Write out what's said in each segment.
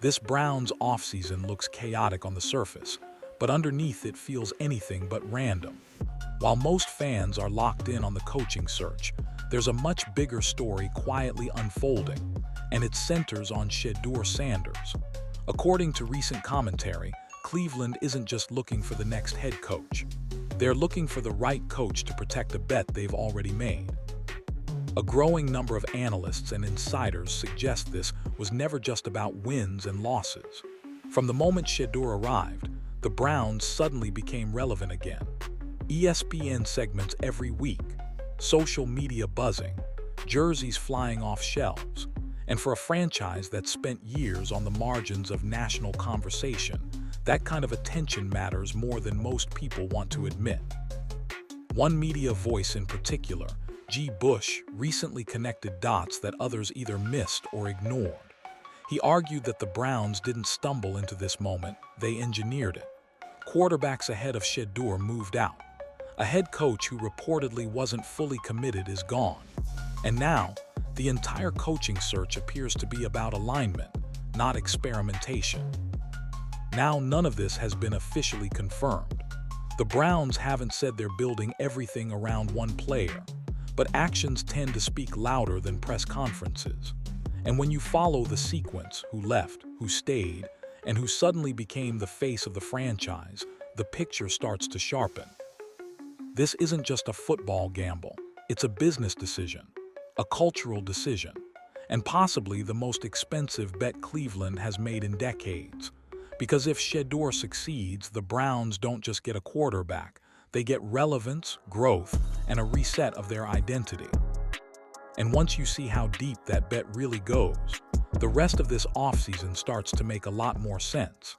This Browns offseason looks chaotic on the surface, but underneath it feels anything but random. While most fans are locked in on the coaching search, there's a much bigger story quietly unfolding, and it centers on Shedeur Sanders. According to recent commentary, Cleveland isn't just looking for the next head coach. They're looking for the right coach to protect a bet they've already made. A growing number of analysts and insiders suggest this was never just about wins and losses. From the moment Shedeur arrived, the Browns suddenly became relevant again. ESPN segments every week, social media buzzing, jerseys flying off shelves, and for a franchise that spent years on the margins of national conversation, that kind of attention matters more than most people want to admit. One media voice in particular, G. Bush, recently connected dots that others either missed or ignored. He argued that the Browns didn't stumble into this moment, they engineered it. Quarterbacks ahead of Shedeur moved out. A head coach who reportedly wasn't fully committed is gone. And now, the entire coaching search appears to be about alignment, not experimentation. Now, none of this has been officially confirmed. The Browns haven't said they're building everything around one player, but actions tend to speak louder than press conferences. And when you follow the sequence, who left, who stayed, and who suddenly became the face of the franchise, the picture starts to sharpen. This isn't just a football gamble, it's a business decision, a cultural decision, and possibly the most expensive bet Cleveland has made in decades. Because if Shedeur succeeds, the Browns don't just get a quarterback, they get relevance, growth, and a reset of their identity. And once you see how deep that bet really goes, the rest of this offseason starts to make a lot more sense.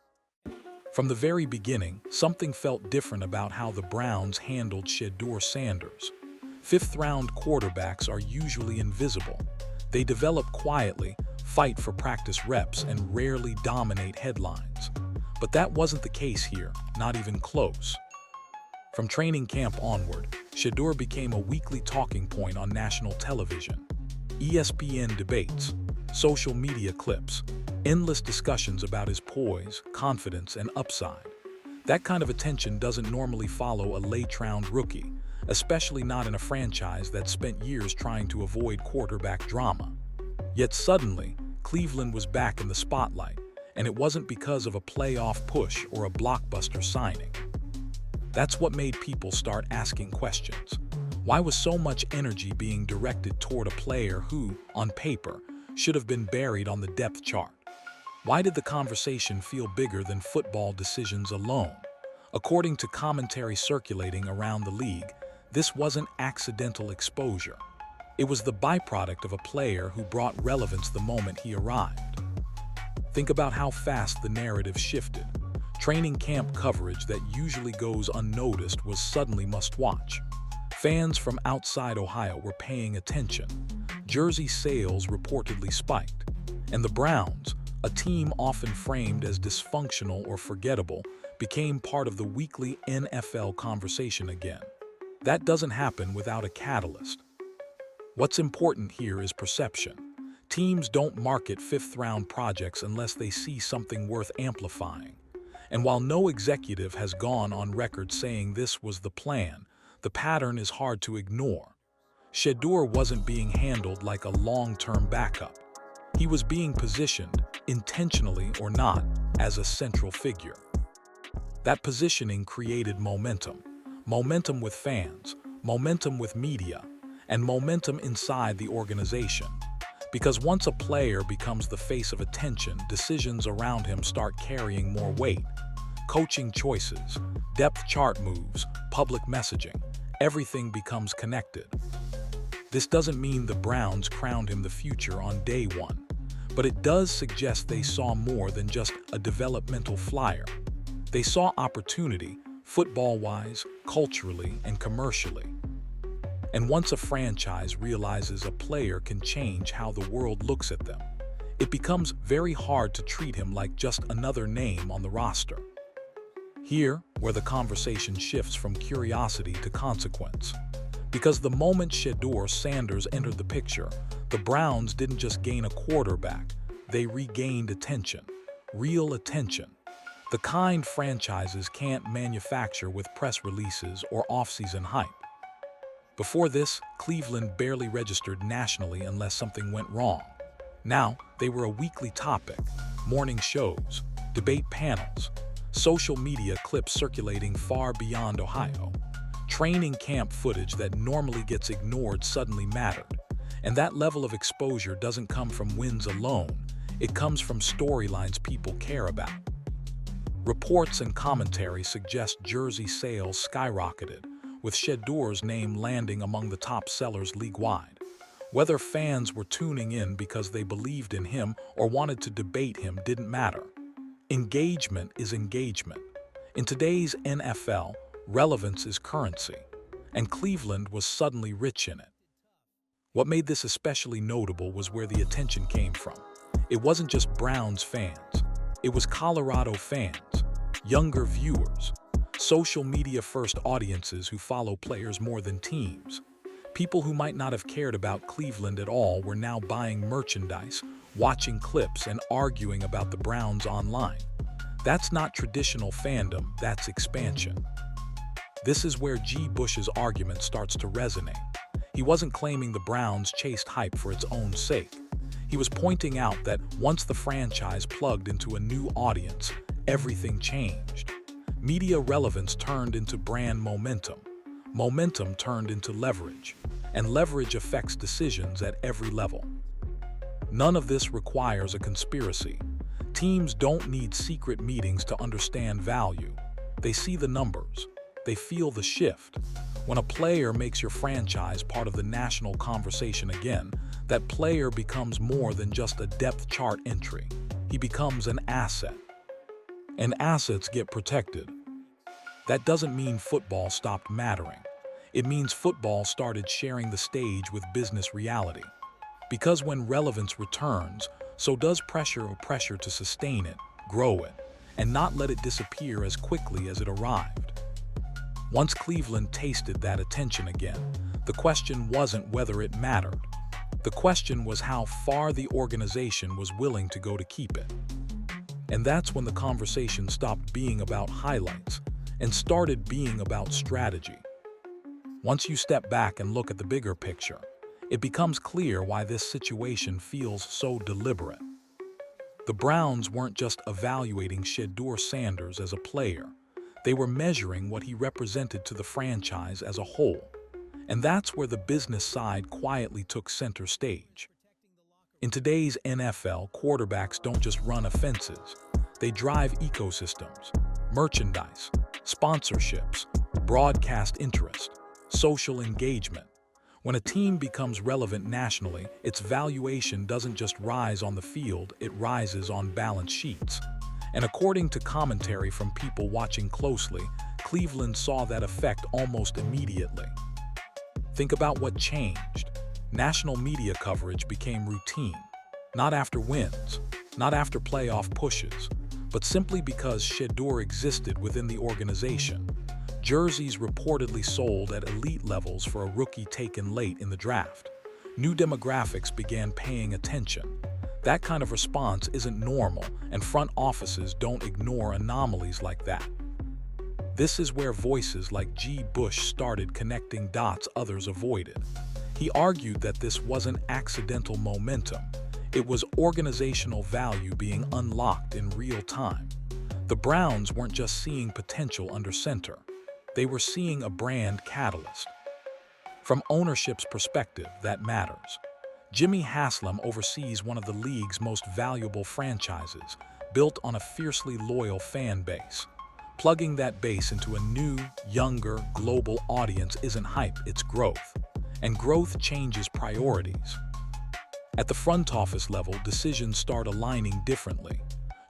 From the very beginning, something felt different about how the Browns handled Shedeur Sanders. Fifth-round quarterbacks are usually invisible. They develop quietly, fight for practice reps, and rarely dominate headlines. But that wasn't the case here, not even close. From training camp onward, Shedeur became a weekly talking point on national television. ESPN debates, social media clips, endless discussions about his poise, confidence, and upside. That kind of attention doesn't normally follow a late-round rookie, especially not in a franchise that spent years trying to avoid quarterback drama. Yet suddenly, Cleveland was back in the spotlight, and it wasn't because of a playoff push or a blockbuster signing. That's what made people start asking questions. Why was so much energy being directed toward a player who, on paper, should have been buried on the depth chart? Why did the conversation feel bigger than football decisions alone? According to commentary circulating around the league, this wasn't accidental exposure. It was the byproduct of a player who brought relevance the moment he arrived. Think about how fast the narrative shifted. Training camp coverage that usually goes unnoticed was suddenly must-watch. Fans from outside Ohio were paying attention. Jersey sales reportedly spiked. And the Browns, a team often framed as dysfunctional or forgettable, became part of the weekly NFL conversation again. That doesn't happen without a catalyst. What's important here is perception. Teams don't market fifth-round projects unless they see something worth amplifying. And while no executive has gone on record saying this was the plan, the pattern is hard to ignore. Shedeur wasn't being handled like a long-term backup. He was being positioned, intentionally or not, as a central figure. That positioning created momentum. Momentum with fans, momentum with media, and momentum inside the organization. Because once a player becomes the face of attention, decisions around him start carrying more weight. Coaching choices, depth chart moves, public messaging, everything becomes connected. This doesn't mean the Browns crowned him the future on day one, but it does suggest they saw more than just a developmental flyer. They saw opportunity, football-wise, culturally, and commercially. And once a franchise realizes a player can change how the world looks at them, it becomes very hard to treat him like just another name on the roster. Here, where the conversation shifts from curiosity to consequence. Because the moment Shedeur Sanders entered the picture, the Browns didn't just gain a quarterback, they regained attention. real attention. The kind franchises can't manufacture with press releases or off-season hype. Before this, Cleveland barely registered nationally unless something went wrong. Now, they were a weekly topic, morning shows, debate panels, social media clips circulating far beyond Ohio. Training camp footage that normally gets ignored suddenly mattered. And that level of exposure doesn't come from wins alone, it comes from storylines people care about. Reports and commentary suggest jersey sales skyrocketed, with Shedeur's name landing among the top sellers league-wide. Whether fans were tuning in because they believed in him or wanted to debate him didn't matter. Engagement is engagement. In today's NFL, relevance is currency, and Cleveland was suddenly rich in it. What made this especially notable was where the attention came from. It wasn't just Browns fans. It was Colorado fans, younger viewers, social media-first audiences who follow players more than teams. People who might not have cared about Cleveland at all were now buying merchandise, watching clips, and arguing about the Browns online. That's not traditional fandom, that's expansion. This is where G. Bush's argument starts to resonate. He wasn't claiming the Browns chased hype for its own sake. He was pointing out that once the franchise plugged into a new audience, everything changed. Media relevance turned into brand momentum. Momentum turned into leverage. And leverage affects decisions at every level. None of this requires a conspiracy. Teams don't need secret meetings to understand value. They see the numbers. They feel the shift. When a player makes your franchise part of the national conversation again, that player becomes more than just a depth chart entry. He becomes an asset. And assets get protected. That doesn't mean football stopped mattering. It means football started sharing the stage with business reality. Because when relevance returns, so does pressure to sustain it, grow it, and not let it disappear as quickly as it arrived. Once Cleveland tasted that attention again, the question wasn't whether it mattered. The question was how far the organization was willing to go to keep it. And that's when the conversation stopped being about highlights and started being about strategy. Once you step back and look at the bigger picture, it becomes clear why this situation feels so deliberate. The Browns weren't just evaluating Shedeur Sanders as a player, they were measuring what he represented to the franchise as a whole. And that's where the business side quietly took center stage. In today's NFL, quarterbacks don't just run offenses. They drive ecosystems, merchandise, sponsorships, broadcast interest, social engagement. When a team becomes relevant nationally, its valuation doesn't just rise on the field, it rises on balance sheets. And according to commentary from people watching closely, Cleveland saw that effect almost immediately. Think about what changed. National media coverage became routine, not after wins, not after playoff pushes, but simply because Shedeur existed within the organization. Jerseys reportedly sold at elite levels for a rookie taken late in the draft. New demographics began paying attention. That kind of response isn't normal, and front offices don't ignore anomalies like that. This is where voices like G. Bush started connecting dots others avoided. He argued that this wasn't accidental momentum. It was organizational value being unlocked in real time. The Browns weren't just seeing potential under center. They were seeing a brand catalyst. From ownership's perspective, that matters. Jimmy Haslam oversees one of the league's most valuable franchises, built on a fiercely loyal fan base. Plugging that base into a new, younger, global audience isn't hype, it's growth. And growth changes priorities. At the front office level, decisions start aligning differently.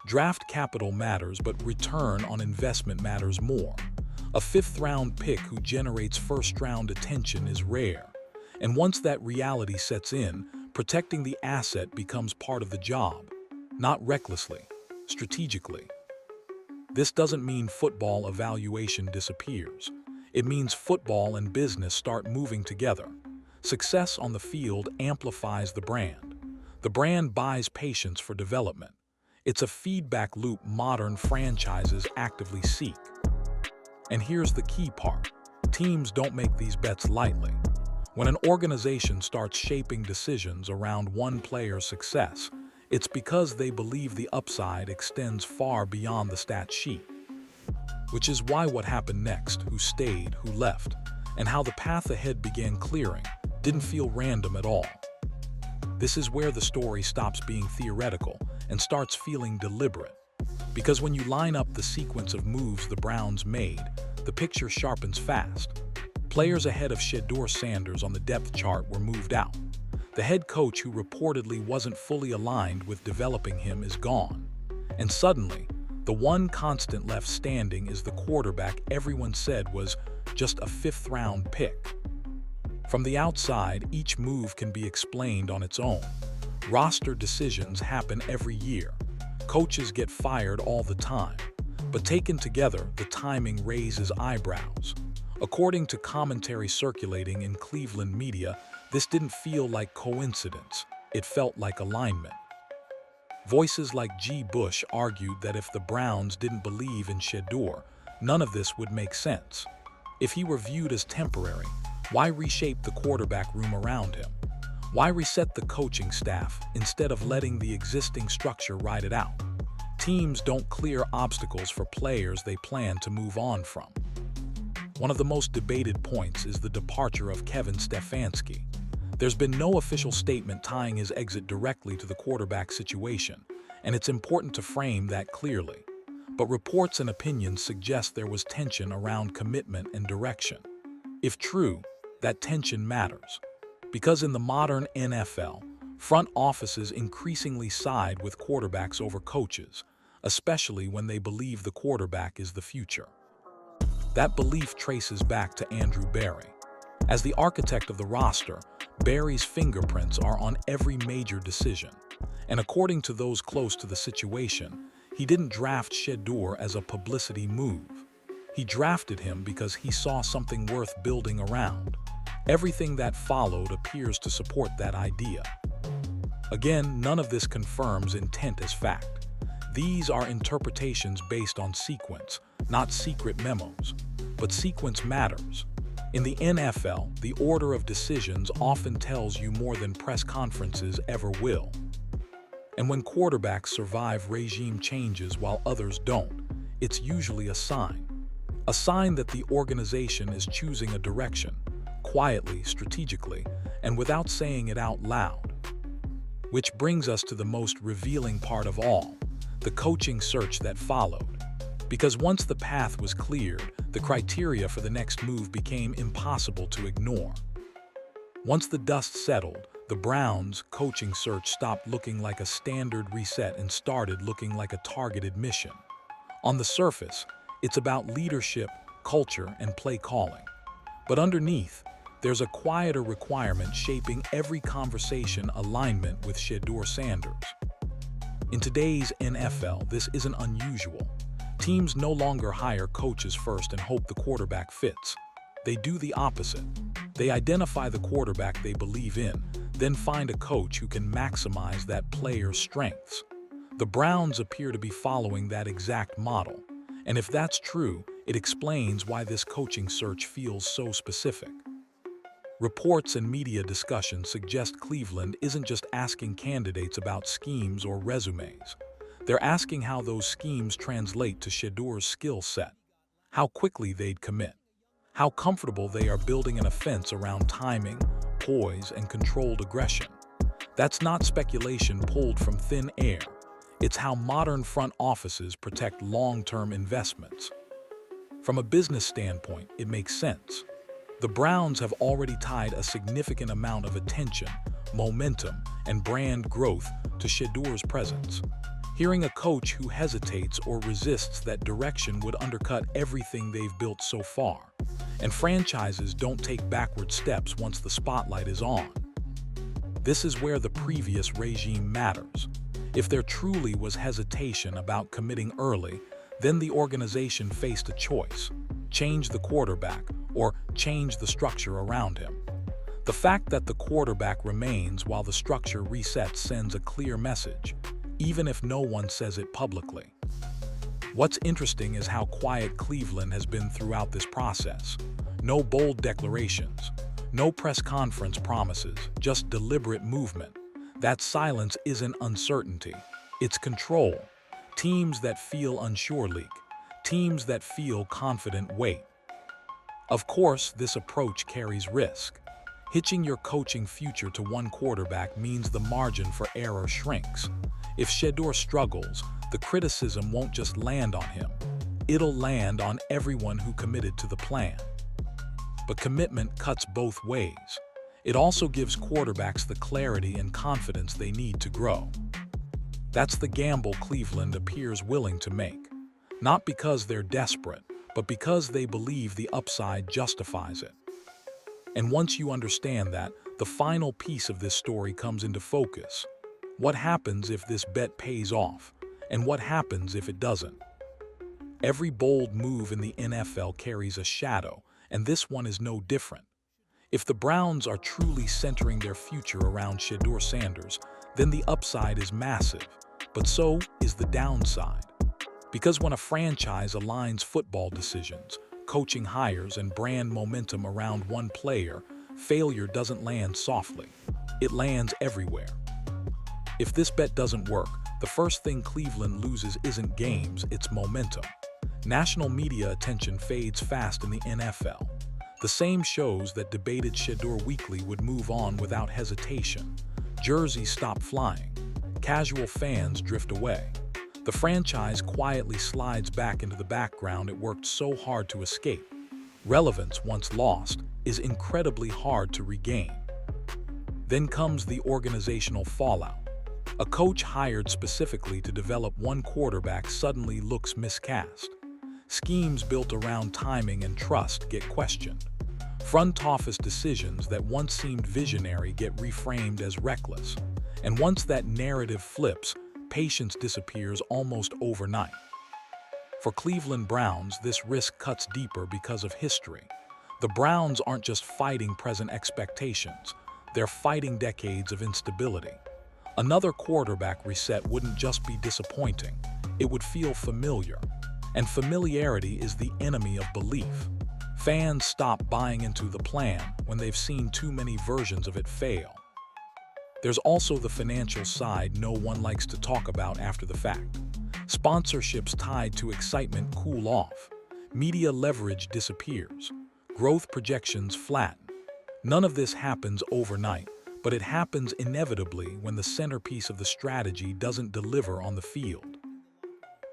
Draft capital matters, but return on investment matters more. A fifth-round pick who generates first-round attention is rare. And once that reality sets in, protecting the asset becomes part of the job. Not recklessly, strategically. This doesn't mean football evaluation disappears. It means football and business start moving together. Success on the field amplifies the brand. The brand buys patience for development. It's a feedback loop modern franchises actively seek. And here's the key part. Teams don't make these bets lightly. When an organization starts shaping decisions around one player's success, it's because they believe the upside extends far beyond the stat sheet. Which is why what happened next, who stayed, who left, and how the path ahead began clearing, didn't feel random at all. This is where the story stops being theoretical and starts feeling deliberate. Because when you line up the sequence of moves the Browns made, the picture sharpens fast. Players ahead of Shedeur Sanders on the depth chart were moved out. The head coach who reportedly wasn't fully aligned with developing him is gone. And suddenly, the one constant left standing is the quarterback everyone said was just a fifth-round pick. From the outside, each move can be explained on its own. Roster decisions happen every year. Coaches get fired all the time. But taken together, the timing raises eyebrows. According to commentary circulating in Cleveland media, this didn't feel like coincidence. It felt like alignment. Voices like G. Bush argued that if the Browns didn't believe in Shedeur, none of this would make sense. If he were viewed as temporary, why reshape the quarterback room around him? Why reset the coaching staff instead of letting the existing structure ride it out? Teams don't clear obstacles for players they plan to move on from. One of the most debated points is the departure of Kevin Stefanski. There's been no official statement tying his exit directly to the quarterback situation, and it's important to frame that clearly. But reports and opinions suggest there was tension around commitment and direction. If true, that tension matters. Because in the modern NFL, front offices increasingly side with quarterbacks over coaches, especially when they believe the quarterback is the future. That belief traces back to Andrew Berry. As the architect of the roster, Berry's fingerprints are on every major decision. And according to those close to the situation, he didn't draft Shedeur as a publicity move. He drafted him because he saw something worth building around. Everything that followed appears to support that idea. Again, none of this confirms intent as fact. These are interpretations based on sequence, not secret memos. But sequence matters. In the NFL, the order of decisions often tells you more than press conferences ever will. And when quarterbacks survive regime changes while others don't, it's usually a sign. A sign that the organization is choosing a direction, quietly, strategically, and without saying it out loud. Which brings us to the most revealing part of all, the coaching search that followed. Because once the path was cleared, the criteria for the next move became impossible to ignore. Once the dust settled, the Browns' coaching search stopped looking like a standard reset and started looking like a targeted mission. On the surface, it's about leadership, culture, and play calling. But underneath, there's a quieter requirement shaping every conversation: alignment with Shedeur Sanders. In today's NFL, this isn't unusual. Teams no longer hire coaches first and hope the quarterback fits. They do the opposite. They identify the quarterback they believe in, then find a coach who can maximize that player's strengths. The Browns appear to be following that exact model. And if that's true, it explains why this coaching search feels so specific. Reports and media discussion suggest Cleveland isn't just asking candidates about schemes or resumes. They're asking how those schemes translate to Shedeur's skill set, how quickly they'd commit, how comfortable they are building an offense around timing, poise, and controlled aggression. That's not speculation pulled from thin air. It's how modern front offices protect long-term investments. From a business standpoint, it makes sense. The Browns have already tied a significant amount of attention, momentum, and brand growth to Shedeur's presence. Hearing a coach who hesitates or resists that direction would undercut everything they've built so far. And franchises don't take backward steps once the spotlight is on. This is where the previous regime matters. If there truly was hesitation about committing early, then the organization faced a choice: change the quarterback or change the structure around him. The fact that the quarterback remains while the structure resets sends a clear message. even if no one says it publicly. What's interesting is how quiet Cleveland has been throughout this process. No bold declarations, no press conference promises, just deliberate movement. That silence isn't uncertainty, it's control. Teams that feel unsure leak. Teams that feel confident wait. Of course, this approach carries risk. Hitching your coaching future to one quarterback means the margin for error shrinks. If Shedeur struggles, the criticism won't just land on him. It'll land on everyone who committed to the plan. But commitment cuts both ways. It also gives quarterbacks the clarity and confidence they need to grow. That's the gamble Cleveland appears willing to make. Not because they're desperate, but because they believe the upside justifies it. And once you understand that, the final piece of this story comes into focus. What happens if this bet pays off? And what happens if it doesn't? Every bold move in the NFL carries a shadow, and this one is no different. If the Browns are truly centering their future around Shedeur Sanders, then the upside is massive, but so is the downside. Because when a franchise aligns football decisions, coaching hires, and brand momentum around one player, failure doesn't land softly. It lands everywhere. If this bet doesn't work, the first thing Cleveland loses isn't games, it's momentum. National media attention fades fast in the NFL. The same shows that debated Shedeur weekly would move on without hesitation. Jerseys stop flying. Casual fans drift away. The franchise quietly slides back into the background it worked so hard to escape. Relevance, once lost, is incredibly hard to regain. Then comes the organizational fallout. A coach hired specifically to develop one quarterback suddenly looks miscast. Schemes built around timing and trust get questioned. Front office decisions that once seemed visionary get reframed as reckless. And once that narrative flips, patience disappears almost overnight. For Cleveland Browns, this risk cuts deeper because of history. The Browns aren't just fighting present expectations, they're fighting decades of instability. Another quarterback reset wouldn't just be disappointing, it would feel familiar. And familiarity is the enemy of belief. Fans stop buying into the plan when they've seen too many versions of it fail. There's also the financial side no one likes to talk about after the fact. Sponsorships tied to excitement cool off. Media leverage disappears. Growth projections flatten. None of this happens overnight, but it happens inevitably when the centerpiece of the strategy doesn't deliver on the field.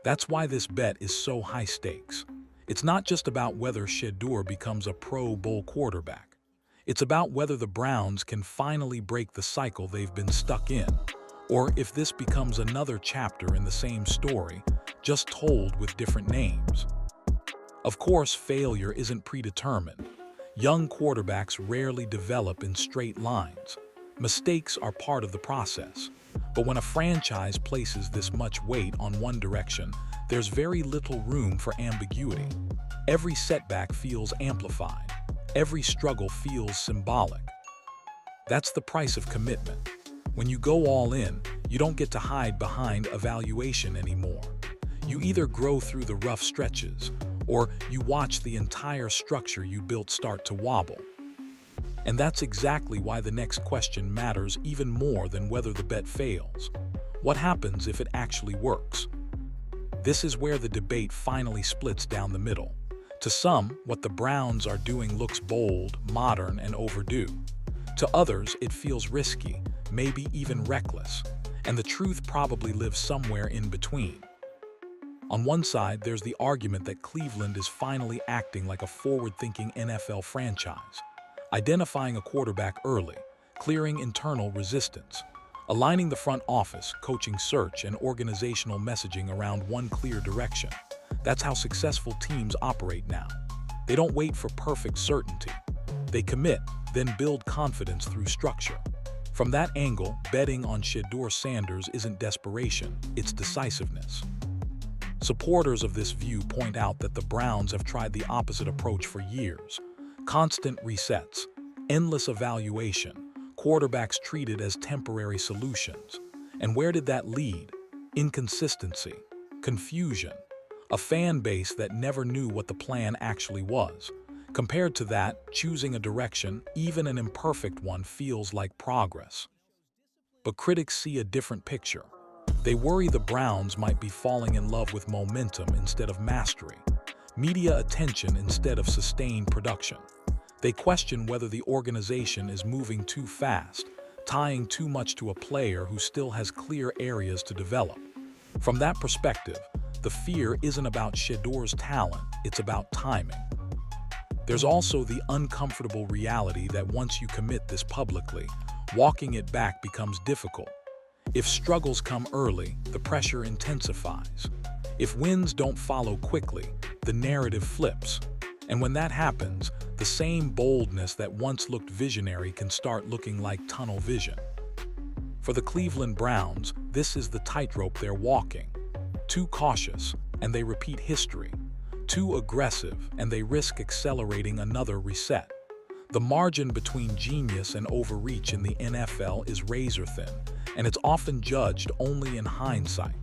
That's why this bet is so high stakes. It's not just about whether Shedeur becomes a Pro Bowl quarterback. It's about whether the Browns can finally break the cycle they've been stuck in, or if this becomes another chapter in the same story, just told with different names. Of course, failure isn't predetermined. Young quarterbacks rarely develop in straight lines. Mistakes are part of the process. But when a franchise places this much weight on one direction, there's very little room for ambiguity. Every setback feels amplified. Every struggle feels symbolic. That's the price of commitment. When you go all in, you don't get to hide behind evaluation anymore. You either grow through the rough stretches, or you watch the entire structure you built start to wobble. And that's exactly why the next question matters even more than whether the bet fails. What happens if it actually works? This is where the debate finally splits down the middle. To some, what the Browns are doing looks bold, modern, and overdue. To others, it feels risky, maybe even reckless. And the truth probably lives somewhere in between. On one side, there's the argument that Cleveland is finally acting like a forward-thinking NFL franchise, identifying a quarterback early, clearing internal resistance, aligning the front office, coaching search, and organizational messaging around one clear direction. That's how successful teams operate now. They don't wait for perfect certainty. They commit, then build confidence through structure. From that angle, betting on Shedeur Sanders isn't desperation, it's decisiveness. Supporters of this view point out that the Browns have tried the opposite approach for years. Constant resets, endless evaluation, quarterbacks treated as temporary solutions. And where did that lead? inconsistency, confusion, a fan base that never knew what the plan actually was. Compared to that, choosing a direction, even an imperfect one, feels like progress. But critics see a different picture. They worry the Browns might be falling in love with momentum instead of mastery, media attention instead of sustained production. They question whether the organization is moving too fast, tying too much to a player who still has clear areas to develop. From that perspective, the fear isn't about Shedeur's talent, it's about timing. There's also the uncomfortable reality that once you commit this publicly, walking it back becomes difficult. If struggles come early, the pressure intensifies. If wins don't follow quickly, the narrative flips. And when that happens, the same boldness that once looked visionary can start looking like tunnel vision. For the Cleveland Browns, this is the tightrope they're walking. Too cautious, and they repeat history. Too aggressive, and they risk accelerating another reset. The margin between genius and overreach in the NFL is razor thin, and it's often judged only in hindsight.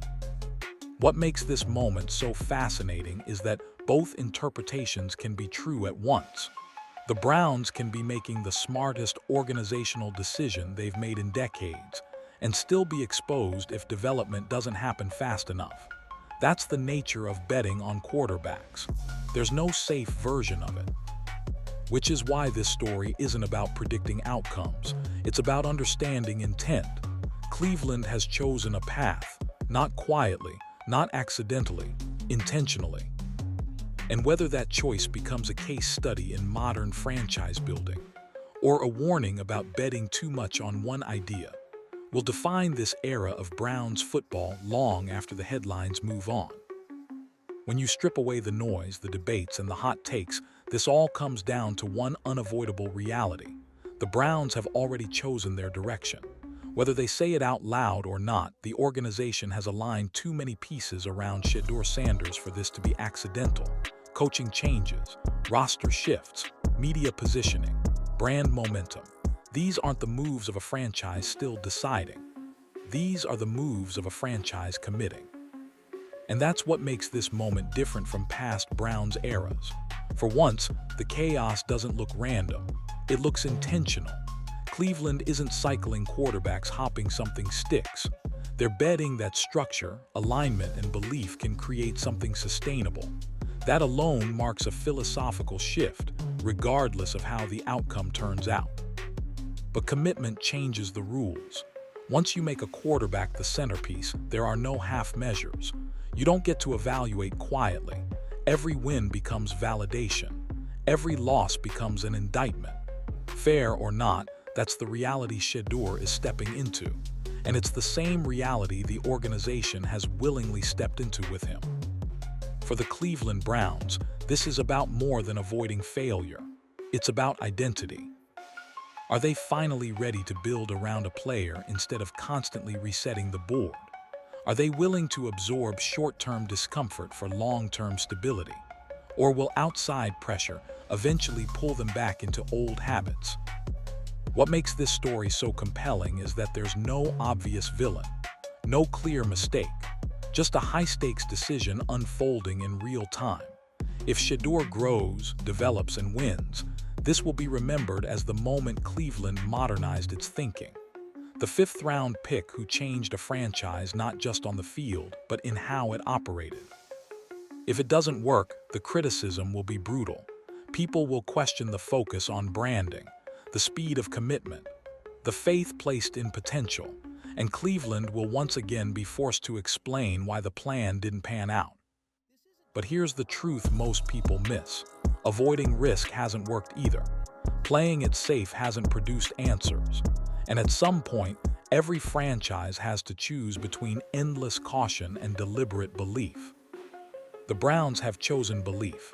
What makes this moment so fascinating is that both interpretations can be true at once. The Browns can be making the smartest organizational decision they've made in decades, and still be exposed if development doesn't happen fast enough. That's the nature of betting on quarterbacks. There's no safe version of it. Which is why this story isn't about predicting outcomes. It's about understanding intent. Cleveland has chosen a path, not quietly, not accidentally, intentionally. And whether that choice becomes a case study in modern franchise building, or a warning about betting too much on one idea, will define this era of Browns football long after the headlines move on. When you strip away the noise, the debates, and the hot takes, this all comes down to one unavoidable reality. The Browns have already chosen their direction. Whether they say it out loud or not, the organization has aligned too many pieces around Shedeur Sanders for this to be accidental. Coaching changes, roster shifts, media positioning, brand momentum. These aren't the moves of a franchise still deciding. These are the moves of a franchise committing. And that's what makes this moment different from past Browns eras. For once, the chaos doesn't look random. It looks intentional. Cleveland isn't cycling quarterbacks hoping something sticks. They're betting that structure, alignment, and belief can create something sustainable. That alone marks a philosophical shift, regardless of how the outcome turns out. But commitment changes the rules. Once you make a quarterback the centerpiece, there are no half measures. You don't get to evaluate quietly. Every win becomes validation. Every loss becomes an indictment. Fair or not, that's the reality Shedeur is stepping into. And it's the same reality the organization has willingly stepped into with him. For the Cleveland Browns, this is about more than avoiding failure. It's about identity. Are they finally ready to build around a player instead of constantly resetting the board? Are they willing to absorb short-term discomfort for long-term stability? Or will outside pressure eventually pull them back into old habits? What makes this story so compelling is that there's no obvious villain, no clear mistake, just a high-stakes decision unfolding in real time. If Shedeur grows, develops, and wins, this will be remembered as the moment Cleveland modernized its thinking. The fifth-round pick who changed a franchise not just on the field, but in how it operated. If it doesn't work, the criticism will be brutal. People will question the focus on branding, the speed of commitment, the faith placed in potential, and Cleveland will once again be forced to explain why the plan didn't pan out. But here's the truth most people miss. Avoiding risk hasn't worked either. Playing it safe hasn't produced answers. And at some point, every franchise has to choose between endless caution and deliberate belief. The Browns have chosen belief.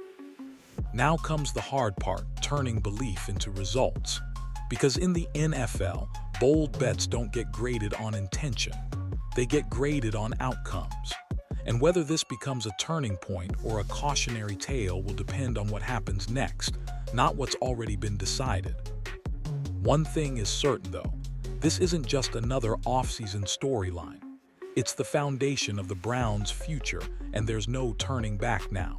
Now comes the hard part, turning belief into results. Because in the NFL, bold bets don't get graded on intention. They get graded on outcomes. And whether this becomes a turning point or a cautionary tale will depend on what happens next, not what's already been decided. One thing is certain though, this isn't just another off-season storyline. It's the foundation of the Browns' future, and there's no turning back now.